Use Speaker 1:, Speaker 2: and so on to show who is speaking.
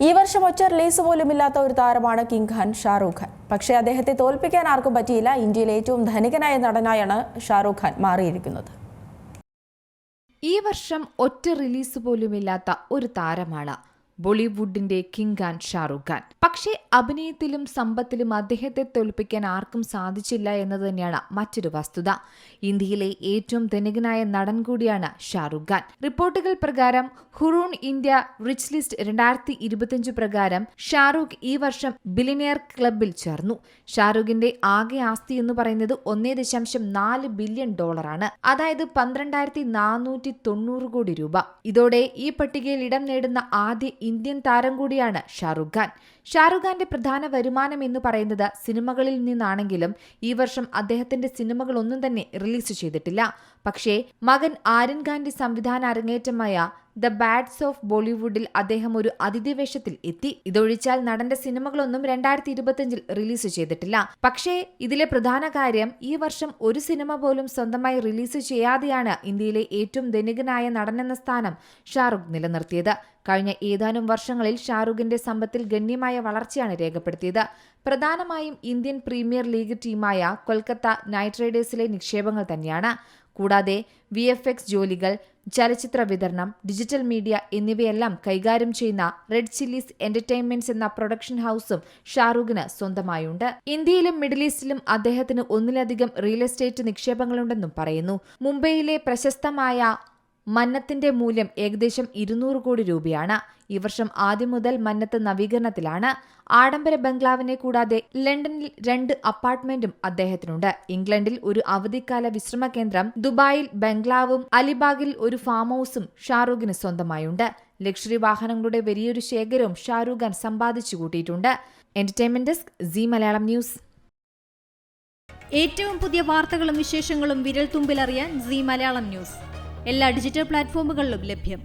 Speaker 1: ഈ വർഷം ഒറ്റ റിലീസ് പോലുമില്ലാത്ത ഒരു താരമാണ് കിങ് ഖാൻ ഷാറൂഖ് ഖാൻ. പക്ഷേ അദ്ദേഹത്തെ തോൽപ്പിക്കാൻ ആർക്കും പറ്റിയില്ല. ഇന്ത്യയിലെ ഏറ്റവും ധനികനായ നടനായാണ് ഷാറൂഖ് ഖാൻ മാറിയിരിക്കുന്നത്.
Speaker 2: ഈ വർഷം ഒറ്റ റിലീസ് പോലുമില്ലാത്ത ഒരു താരമാണ് ബോളിവുഡിന്റെ കിങ് ഖാൻ ഷാറൂഖ് ഖാൻ. പക്ഷേ അഭിനയത്തിലും സമ്പത്തിലും അദ്ദേഹത്തെ തോൽപ്പിക്കാൻ ആർക്കും സാധിച്ചില്ല എന്നത് തന്നെയാണ് മറ്റൊരു വസ്തുത. ഇന്ത്യയിലെ ഏറ്റവും ധനികനായ നടൻ കൂടിയാണ് ഷാറൂഖ് ഖാൻ. റിപ്പോർട്ടുകൾ പ്രകാരം ഹുറൂൺ ഇന്ത്യ റിച്ച് ലിസ്റ്റ് 2025 പ്രകാരം ഷാറൂഖ് ഈ വർഷം ബില്യണിയർ ക്ലബിൽ ചേർന്നു. ഷാറൂഖിന്റെ ആകെ ആസ്തി എന്ന് പറയുന്നത് $1.4 ബില്യൺ, അതായത് 12,490 കോടി രൂപ. ഇതോടെ ഈ പട്ടികയിൽ ഇടം നേടുന്ന ആദ്യ ഇന്ത്യൻ താരം കൂടിയാണ് ഷാറൂഖ് ഖാൻ. ഷാറൂഖ് ഖാന്റെ പ്രധാന വരുമാനം എന്ന് പറയുന്നത് സിനിമകളിൽ നിന്നാണെങ്കിലും ഈ വർഷം അദ്ദേഹത്തിന്റെ സിനിമകളൊന്നും തന്നെ റിലീസ് ചെയ്തിട്ടില്ല. പക്ഷേ മകൻ ആര്യൻ ഖാന്റെ സംവിധാന അരങ്ങേറ്റമായ ദ ബാഡ്സ് ഓഫ് ബോളിവുഡിൽ അദ്ദേഹം ഒരു അതിഥി വേഷത്തിൽ എത്തി. ഇതൊഴിച്ചാൽ നടന്റെ സിനിമകളൊന്നും 2025 റിലീസ് ചെയ്തിട്ടില്ല. പക്ഷേ ഇതിലെ പ്രധാന കാര്യം ഈ വർഷം ഒരു സിനിമ പോലും സ്വന്തമായി റിലീസ് ചെയ്യാതെയാണ് ഇന്ത്യയിലെ ഏറ്റവും ധനികനായ നടനെന്ന സ്ഥാനം ഷാറൂഖ് നിലനിർത്തിയത്. കഴിഞ്ഞ ഏതാനും വർഷങ്ങളിൽ ഷാറൂഖിന്റെ സമ്പത്തിൽ ഗണ്യമായ വളർച്ചയാണ് രേഖപ്പെടുത്തിയത്. പ്രധാനമായും ഇന്ത്യൻ പ്രീമിയർ ലീഗ് ടീമായ കൊൽക്കത്ത നൈറ്റ് റൈഡേഴ്സിലെ നിക്ഷേപങ്ങൾ തന്നെയാണ്. കൂടാതെ VFX ജോലികൾ, ചലച്ചിത്ര വിതരണം, ഡിജിറ്റൽ മീഡിയ എന്നിവയെല്ലാം കൈകാര്യം ചെയ്യുന്ന റെഡ് ചില്ലീസ് എന്റർടൈൻമെന്റ്സ് എന്ന പ്രൊഡക്ഷൻ ഹൌസും ഷാറൂഖിന് സ്വന്തമായുണ്ട്. ഇന്ത്യയിലും മിഡിൽ ഈസ്റ്റിലും അദ്ദേഹത്തിന് ഒന്നിലധികം റിയൽ എസ്റ്റേറ്റ് നിക്ഷേപങ്ങളുണ്ടെന്നും പറയുന്നു. മുംബൈയിലെ പ്രശസ്തമായ മന്നത്തിന്റെ മൂല്യം ഏകദേശം 200 കോടി രൂപയാണ്. ഈ വർഷം ആദ്യം മുതൽ മന്നത്ത് നവീകരണത്തിലാണ്. ആഡംബര ബംഗ്ലാവിനെ കൂടാതെ ലണ്ടനിൽ 2 അപ്പാർട്ട്മെന്റും അദ്ദേഹത്തിനുണ്ട്. ഇംഗ്ലണ്ടിൽ ഒരു അവധിക്കാല വിശ്രമ കേന്ദ്രം, ദുബായിൽ ബംഗ്ലാവും അലിബാഗിൽ ഒരു ഫാം ഹൌസും ഷാറൂഖിന് സ്വന്തമായുണ്ട്. ലക്ഷറി വാഹനങ്ങളുടെ വലിയൊരു ശേഖരവും ഷാറൂഖ് ഖാൻ സമ്പാദിച്ചു കൂട്ടിയിട്ടുണ്ട്. Entertainment desk, C Malayalam news.
Speaker 3: ഏറ്റവും പുതിയ വാർത്തകളും വിശേഷങ്ങളും വിരൽ തുമ്പിലറിയാൻ സി മലയാളം ന്യൂസ് എല്ലാ ഡിജിറ്റൽ പ്ലാറ്റ്ഫോമുകളിലും ലഭ്യം.